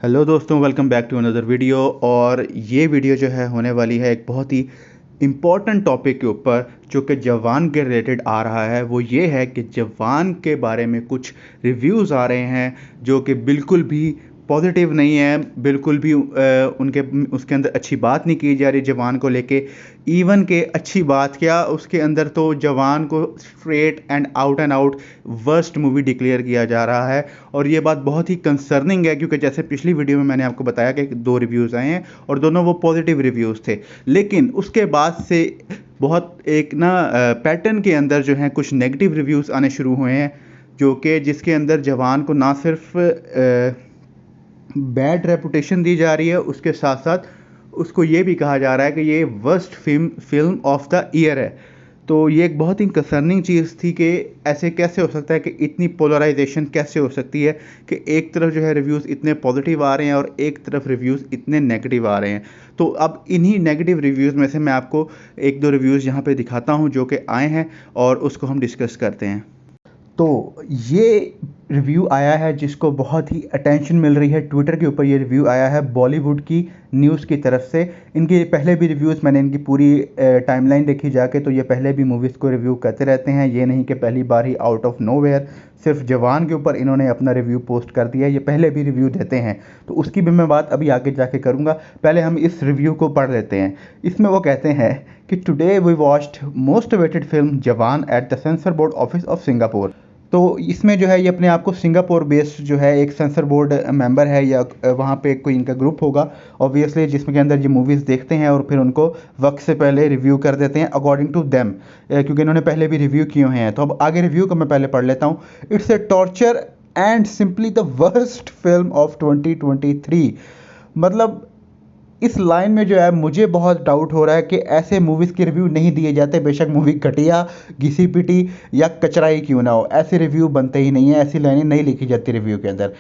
Hello दोस्तों, welcome back to another video. और ये वीडियो जो है होने वाली है एक बहुत ही इम्पॉर्टेंट टॉपिक के ऊपर जो कि जवान के रिलेटेड आ रहा है। वो ये है कि जवान के बारे में कुछ रिव्यूज़ आ रहे हैं जो कि बिल्कुल भी पॉजिटिव नहीं है, बिल्कुल भी उनके उसके अंदर अच्छी बात नहीं की जा रही जवान को लेके। इवन के अच्छी बात क्या, उसके अंदर तो जवान को straight and out worst movie declare किया जा रहा है। और ये बात बहुत ही कंसर्निंग है क्योंकि जैसे पिछली वीडियो में मैंने आपको बताया कि 2 रिव्यूज़ आए हैं और दोनों वो पॉजिटिव रिव्यूज़ थे। लेकिन उसके बाद से बहुत एक ना पैटर्न के अंदर जो है कुछ नेगेटिव रिव्यूज़ आने शुरू हुए हैं, जो कि जिसके अंदर जवान को ना सिर्फ बैड रेपुटेशन दी जा रही है, उसके साथ साथ उसको ये भी कहा जा रहा है कि ये worst film of the year है। तो ये एक बहुत ही कंसर्निंग चीज़ थी कि ऐसे कैसे हो सकता है कि इतनी पोलराइजेशन कैसे हो सकती है कि एक तरफ जो है रिव्यूज़ इतने पॉजिटिव आ रहे हैं और एक तरफ रिव्यूज़ इतने नेगेटिव आ रहे हैं। तो अब इन्हीं नेगेटिव रिव्यूज़ में से मैं आपको 1-2 रिव्यूज़ यहाँ पे दिखाता हूँ जो कि आए हैं और उसको हम डिस्कस करते हैं। तो ये रिव्यू आया है जिसको बहुत ही अटेंशन मिल रही है ट्विटर के ऊपर। ये रिव्यू आया है बॉलीवुड की न्यूज़ की तरफ से। इनके पहले भी रिव्यूज़ मैंने इनकी पूरी टाइमलाइन देखी जाके, तो ये पहले भी मूवीज़ को रिव्यू करते रहते हैं। ये नहीं कि पहली बार ही आउट ऑफ नोवेयर सिर्फ जवान के ऊपर इन्होंने अपना रिव्यू पोस्ट कर दिया। ये पहले भी रिव्यू देते हैं, तो उसकी भी मैं बात अभी आगे जाके करूँगा। पहले हम इस रिव्यू को पढ़ लेते हैं। इसमें वो कहते हैं कि today we watched most awaited film Jawan at the censor board office of Singapore. तो इसमें जो है ये अपने आप को सिंगापुर बेस्ड जो है एक सेंसर बोर्ड मेंबर है, या वहाँ पे कोई इनका ग्रुप होगा ऑब्वियसली, जिसमें के अंदर ये मूवीज़ देखते हैं और फिर उनको वक्त से पहले रिव्यू कर देते हैं अकॉर्डिंग टू देम, क्योंकि इन्होंने पहले भी रिव्यू किए हुए हैं। तो अब आगे रिव्यू को मैं पहले पढ़ लेता हूँ। It's a torture and simply the worst film of 2023। मतलब इस लाइन में जो है मुझे बहुत डाउट हो रहा है कि ऐसे मूवीज़ के रिव्यू नहीं दिए जाते। बेशक मूवी घटिया, घिसी पिटी या कचराई क्यों ना हो, ऐसे रिव्यू बनते ही नहीं है, ऐसी लाइनें नहीं लिखी जाती रिव्यू के अंदर।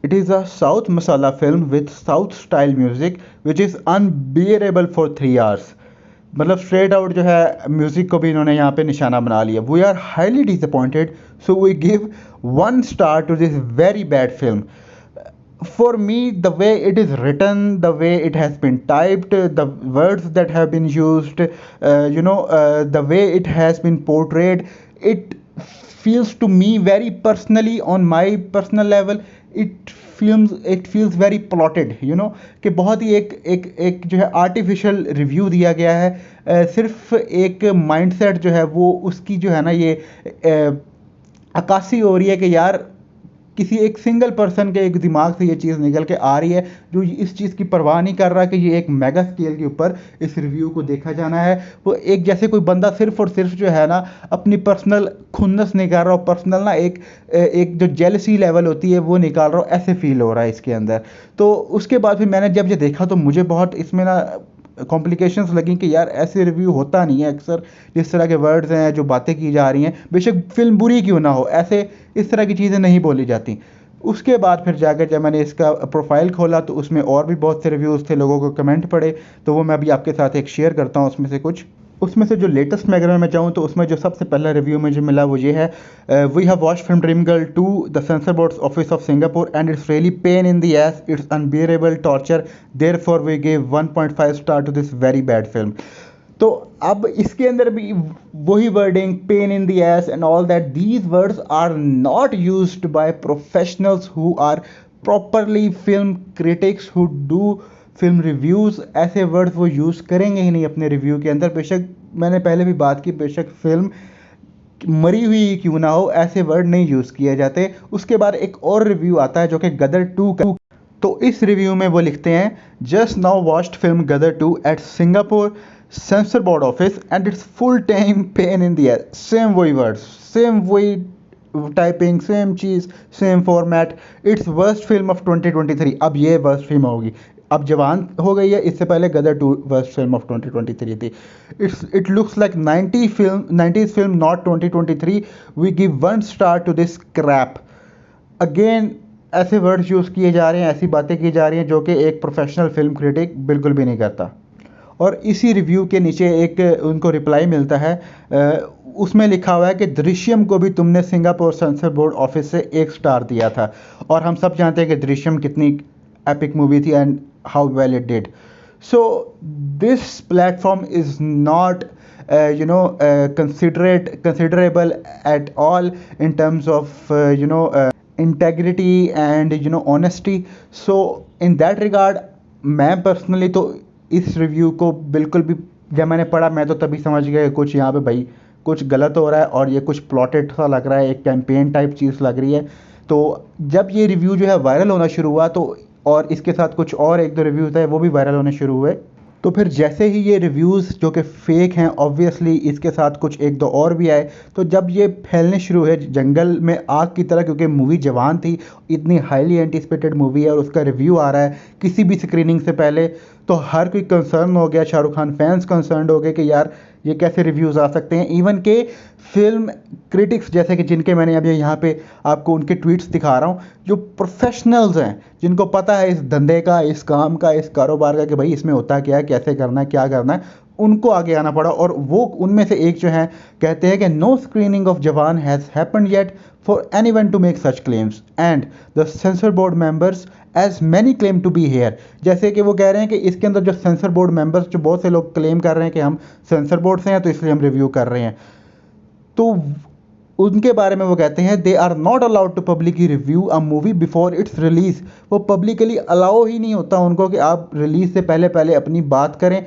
It is a south masala film with south style music which is unbearable for 3 hours. मतलब स्ट्रेट आउट जो है म्यूज़िक को भी इन्होंने यहाँ पे निशाना बना लिया। We are highly disappointed, so we give 1 star to this very bad film. For me, the way it is written, the way it has been typed, the words that have been used, the way it has been portrayed, it feels to me very personally, on my personal level, it feels very plotted, कि बहुत ही एक जो है artificial review दिया गया है। सिर्फ एक माइंडसेट जो है वो उसकी जो है ना ये अक्कासी हो रही है कि यार किसी एक सिंगल पर्सन के एक दिमाग से ये चीज़ निकल के आ रही है जो इस चीज़ की परवाह नहीं कर रहा कि ये एक मेगा स्केल के ऊपर इस रिव्यू को देखा जाना है। वो एक जैसे कोई बंदा सिर्फ और सिर्फ जो है ना अपनी पर्सनल खुन्नस निकाल रहा हो, पर्सनल ना एक जो जेलसी लेवल होती है वो निकाल रहा हो, ऐसे फील हो रहा है इसके अंदर। तो उसके बाद फिर मैंने जब ये देखा तो मुझे बहुत इसमें ना कॉम्प्लिकेशंस लगी कि यार ऐसे रिव्यू होता नहीं है अक्सर। जिस तरह के वर्ड्स हैं, जो बातें की जा रही हैं, बेशक फिल्म बुरी क्यों ना हो, ऐसे इस तरह की चीज़ें नहीं बोली जाती। उसके बाद फिर जाकर जब मैंने इसका प्रोफाइल खोला तो उसमें और भी बहुत से रिव्यूज़ थे, लोगों को कमेंट पड़े, तो वो मैं अभी आपके साथ एक शेयर करता हूँ उसमें से कुछ। उसमें से जो लेटेस्ट में अगर मैं जाऊँ तो उसमें जो सबसे पहला रिव्यू मुझे मिला वो ये है, we have watched film Dream Girl 2 the censor boards office of Singapore and it's really pain in the ass, it's unbearable torture, therefore we give 1.5 star to this very bad film. तो अब इसके अंदर भी वही wording, pain in the ass and all that, these words are not used by professionals who are properly film critics who do film reviews. ऐसे words वो use करेंगे ही नहीं अपने रिव्यू के अंदर। बेशक मैंने पहले भी बात की, बेशक फिल्म मरी हुई क्यों ना हो, ऐसे वर्ड नहीं यूज़ किए जाते। उसके बाद एक और रिव्यू आता है जो कि गदर 2 का। तो इस रिव्यू में वो लिखते हैं, just now watched film Gadar 2 at Singapore censor board office and it's full time pain in the air. Same वही वर्ड्स, सेम वही टाइपिंग, सेम चीज़, same format. It's worst film of 2023। अब ये वर्स्ट फिल्म होगी, अब जवान हो गई है, इससे पहले गदर 2 वर्स्ट फिल्म ऑफ 2023 थी। It looks like 90s film not 2023। We give 1 star to this crap. Again ऐसे वर्ड्स यूज़ किए जा रहे हैं, ऐसी बातें की जा रही हैं जो कि एक प्रोफेशनल फिल्म क्रिटिक बिल्कुल भी नहीं करता। और इसी रिव्यू के नीचे एक उनको रिप्लाई मिलता है, उसमें लिखा हुआ है कि दृश्यम को भी तुमने सिंगापुर सेंसर बोर्ड ऑफिस से 1 स्टार दिया था, और हम सब जानते हैं कि दृश्यम कितनी epic movie थी and how well it did. So this platform is not considerable at all in terms of integrity and honesty. So in that regard, मैं पर्सनली तो इस रिव्यू को बिल्कुल भी, जब मैंने पढ़ा मैं तो तभी समझ गया कि कुछ यहाँ पे भाई कुछ गलत हो रहा है और ये कुछ प्लॉटेड सा लग रहा है, एक कैंपेन टाइप चीज़ लग रही है। तो जब ये रिव्यू जो है वायरल होना शुरू हुआ, तो और इसके साथ कुछ और एक दो रिव्यूज़ है वो भी वायरल होने शुरू हुए। तो फिर जैसे ही ये रिव्यूज़ जो कि फ़ेक हैं, ऑब्वियसली इसके साथ कुछ एक दो और भी आए, तो जब ये फैलने शुरू हुए जंगल में आग की तरह, क्योंकि मूवी जवान थी, इतनी हाईली एंटिसिपेटेड मूवी है और उसका रिव्यू आ रहा है किसी भी स्क्रीनिंग से पहले, तो हर कोई कंसर्न हो गया, शाहरुख खान फैंस कंसर्न हो गए कि यार ये कैसे रिव्यूज़ आ सकते हैं। इवन के फिल्म क्रिटिक्स, जैसे कि जिनके मैंने अभी यहाँ पे आपको उनके ट्वीट्स दिखा रहा हूँ, जो प्रोफेशनल्स हैं, जिनको पता है इस धंधे का, इस काम का, इस कारोबार का कि भाई इसमें होता क्या है, कैसे करना है, क्या करना है, उनको आगे आना पड़ा। और वो उनमें से एक जो है कहते हैं कि no screening of Jawan has happened yet for anyone to make such claims and the censor board members as many claim to be here. जैसे कि वो कह रहे हैं कि इसके अंदर जो सेंसर बोर्ड मेंबर्स, जो बहुत से लोग क्लेम कर रहे हैं कि हम सेंसर बोर्ड से हैं तो इसलिए हम रिव्यू कर रहे हैं, तो उनके बारे में वो कहते हैं they are not allowed to publicly review a movie before its release. वो पब्लिकली अलाउ ही नहीं होता उनको कि आप रिलीज से पहले पहले अपनी बात करें।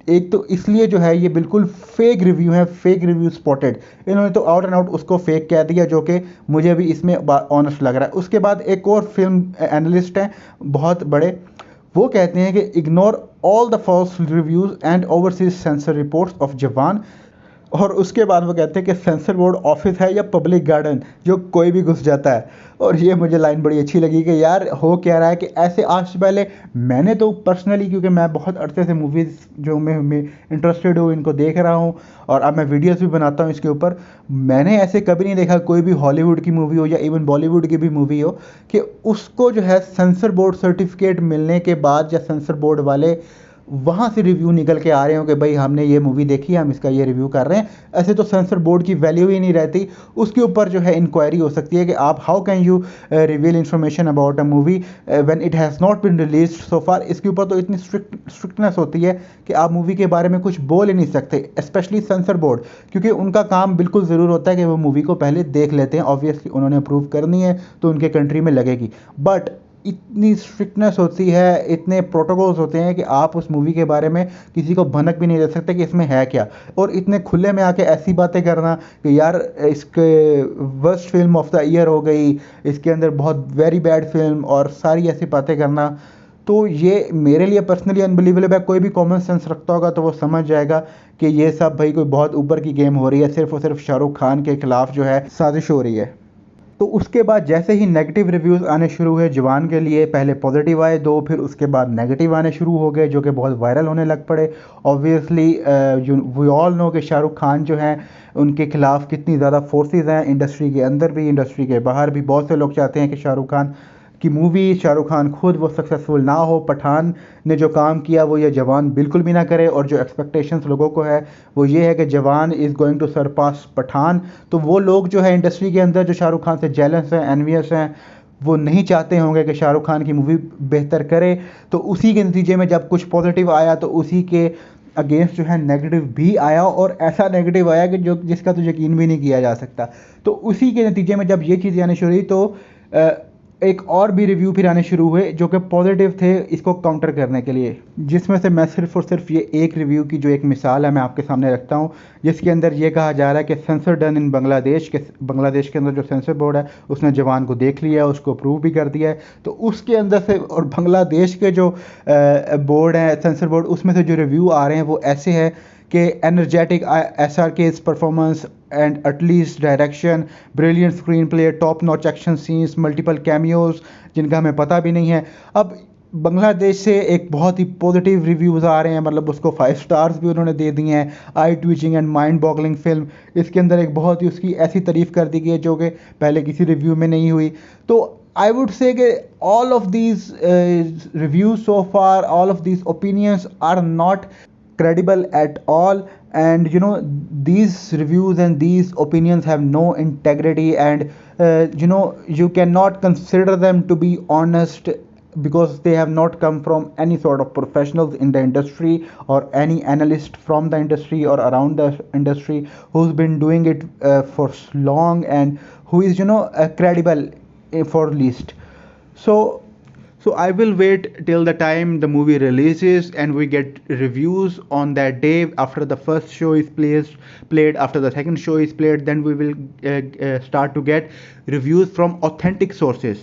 एक तो इसलिए जो है ये बिल्कुल फेक रिव्यू है, फेक रिव्यू स्पॉटेड। इन्होंने तो आउट एंड आउट उसको फेक कह दिया, जो कि मुझे भी इसमें ऑनेस्ट लग रहा है। उसके बाद एक और फिल्म एनालिस्ट हैं बहुत बड़े, वो कहते हैं कि ignore all the false reviews and overseas censor reports of Jawan. और उसके बाद वो कहते हैं कि सेंसर बोर्ड ऑफिस है या पब्लिक गार्डन, जो कोई भी घुस जाता है। और ये मुझे लाइन बड़ी अच्छी लगी कि यार हो क्या रहा है कि ऐसे आज से पहले मैंने तो पर्सनली, क्योंकि मैं बहुत अरसे से मूवीज़ जो मैं इंटरेस्टेड हूँ, इनको देख रहा हूँ और अब मैं वीडियोस भी बनाता हूँ इसके ऊपर, मैंने ऐसे कभी नहीं देखा कोई भी हॉलीवुड की मूवी हो या इवन बॉलीवुड की भी मूवी हो कि उसको जो है सेंसर बोर्ड सर्टिफिकेट मिलने के बाद या सेंसर बोर्ड वाले वहाँ से रिव्यू निकल के आ रहे हो कि भाई हमने ये मूवी देखी है, हम इसका ये रिव्यू कर रहे हैं। ऐसे तो सेंसर बोर्ड की वैल्यू ही नहीं रहती। उसके ऊपर जो है इंक्वायरी हो सकती है कि आप how can you reveal information about a movie when it has not been released so far. इसके ऊपर तो इतनी स्ट्रिक्टनेस होती है कि आप मूवी के बारे में कुछ बोल ही नहीं सकते, स्पेशली सेंसर बोर्ड, क्योंकि उनका काम बिल्कुल ज़रूर होता है कि वो मूवी को पहले देख लेते हैं। ऑब्वियसली उन्होंने अप्रूव करनी है तो उनके कंट्री में लगेगी, बट इतनी स्ट्रिक्टनेस होती है, इतने प्रोटोकॉल्स होते हैं कि आप उस मूवी के बारे में किसी को भनक भी नहीं दे सकते कि इसमें है क्या। और इतने खुले में आके ऐसी बातें करना कि यार इसके worst film of the year हो गई, इसके अंदर बहुत वेरी बैड फिल्म, और सारी ऐसी बातें करना, तो ये मेरे लिए पर्सनली अनबिलीवेबल है। कोई भी कॉमन सेंस रखता होगा तो वो समझ जाएगा कि ये सब भाई कोई बहुत ऊपर की गेम हो रही है, सिर्फ और सिर्फ शाहरुख खान के खिलाफ जो है साजिश हो रही है। तो उसके बाद जैसे ही नेगेटिव रिव्यूज़ आने शुरू हुए जवान के लिए, पहले पॉजिटिव आए दो, फिर उसके बाद नेगेटिव आने शुरू हो गए जो कि बहुत वायरल होने लग पड़े। ऑब्वियसली वी ऑल नो कि शाहरुख खान जो हैं उनके खिलाफ कितनी ज़्यादा फोर्सेस हैं, इंडस्ट्री के अंदर भी, इंडस्ट्री के बाहर भी। बहुत से लोग चाहते हैं कि शाहरुख खान की मूवी, शाहरुख खान खुद वो सक्सेसफुल ना हो। पठान ने जो काम किया वो ये जवान बिल्कुल भी ना करे, और जो एक्सपेक्टेशंस लोगों को है वो ये है कि Jawan is going to surpass Pathaan. तो वो लोग जो है इंडस्ट्री के अंदर जो शाहरुख खान से जेलस हैं, एनवियस हैं, वो नहीं चाहते होंगे कि शाहरुख खान की मूवी बेहतर करे। तो उसी के नतीजे में जब कुछ पॉजिटिव आया तो उसी के अगेंस्ट जो है नेगेटिव भी आया, और ऐसा नेगेटिव आया कि जो जिसका तो यकीन भी नहीं किया जा सकता। तो उसी के नतीजे में जब ये चीज़ें आने शुरू हुई तो एक और भी रिव्यू फिर आने शुरू हुए जो कि पॉजिटिव थे इसको काउंटर करने के लिए, जिसमें से मैं सिर्फ और सिर्फ ये एक रिव्यू की जो एक मिसाल है मैं आपके सामने रखता हूँ, जिसके अंदर ये कहा जा रहा है कि सेंसर डन इन बांग्लादेश के, बांग्लादेश के अंदर जो सेंसर बोर्ड है उसने जवान को देख लिया है, उसको अप्रूव भी कर दिया है। तो उसके अंदर से, और बांग्लादेश के जो बोर्ड है सेंसर बोर्ड, उसमें से जो रिव्यू आ रहे हैं वो ऐसे हैं कि energetic SRK's performance and at least direction, brilliant screen play, top notch action scenes, multiple cameos जिनका हमें पता भी नहीं है। अब बांग्लादेश से एक बहुत ही पॉजिटिव रिव्यूज़ आ रहे हैं, मतलब उसको 5 स्टार्स भी उन्होंने दे दिए हैं। Eye twitching and mind boggling film, इसके अंदर एक बहुत ही उसकी ऐसी तारीफ़ कर दी गई है जो कि पहले किसी रिव्यू में नहीं हुई। तो आई वुड से कि all of these reviews so far, all of these opinions are not credible at all, and these reviews and these opinions have no integrity, and you cannot consider them to be honest because they have not come from any sort of professionals in the industry or any analyst from the industry or around the industry who's been doing it for long and who is credible for least. So I will wait till the time the movie releases and we get reviews on that day. After the first show is played, after the second show is played, then we will start to get reviews from authentic sources.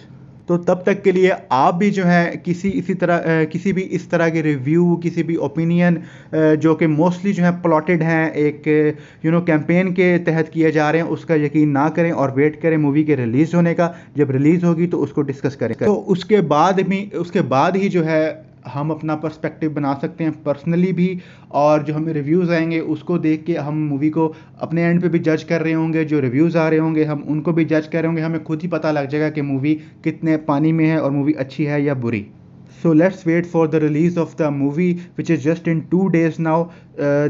तो तब तक के लिए आप भी जो है किसी भी इस तरह के रिव्यू, किसी भी ओपिनियन जो कि मोस्टली जो है प्लॉटेड हैं, एक कैंपेन के तहत किए जा रहे हैं, उसका यकीन ना करें और वेट करें मूवी के रिलीज़ होने का। जब रिलीज़ होगी तो उसको डिस्कस करें, तो उसके बाद ही जो है हम अपना पर्सपेक्टिव बना सकते हैं पर्सनली भी, और जो हमें रिव्यूज़ आएंगे उसको देख के हम मूवी को अपने एंड पे भी जज कर रहे होंगे। जो रिव्यूज़ आ रहे होंगे हम उनको भी जज कर रहे होंगे, हमें खुद ही पता लग जाएगा कि मूवी कितने पानी में है और मूवी अच्छी है या बुरी। So let's wait for the release of the movie which is just in 2 days now.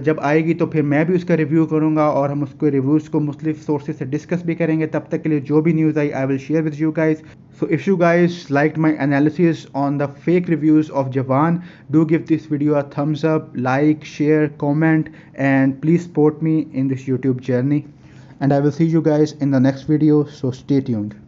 जब आएगी तो फिर मैं भी उसका रिव्यू करूँगा और हम उसके रिव्यूज़ को मुख्तलिफ सोर्सेज से डिस्कस भी करेंगे। तब तक के लिए जो भी news I I will share with you guys. So if you guys liked my analysis on the fake reviews of Jawan, do give this video a thumbs up, like, share, comment, and please support me in this YouTube journey. And I will see you guys in the next video, so stay tuned.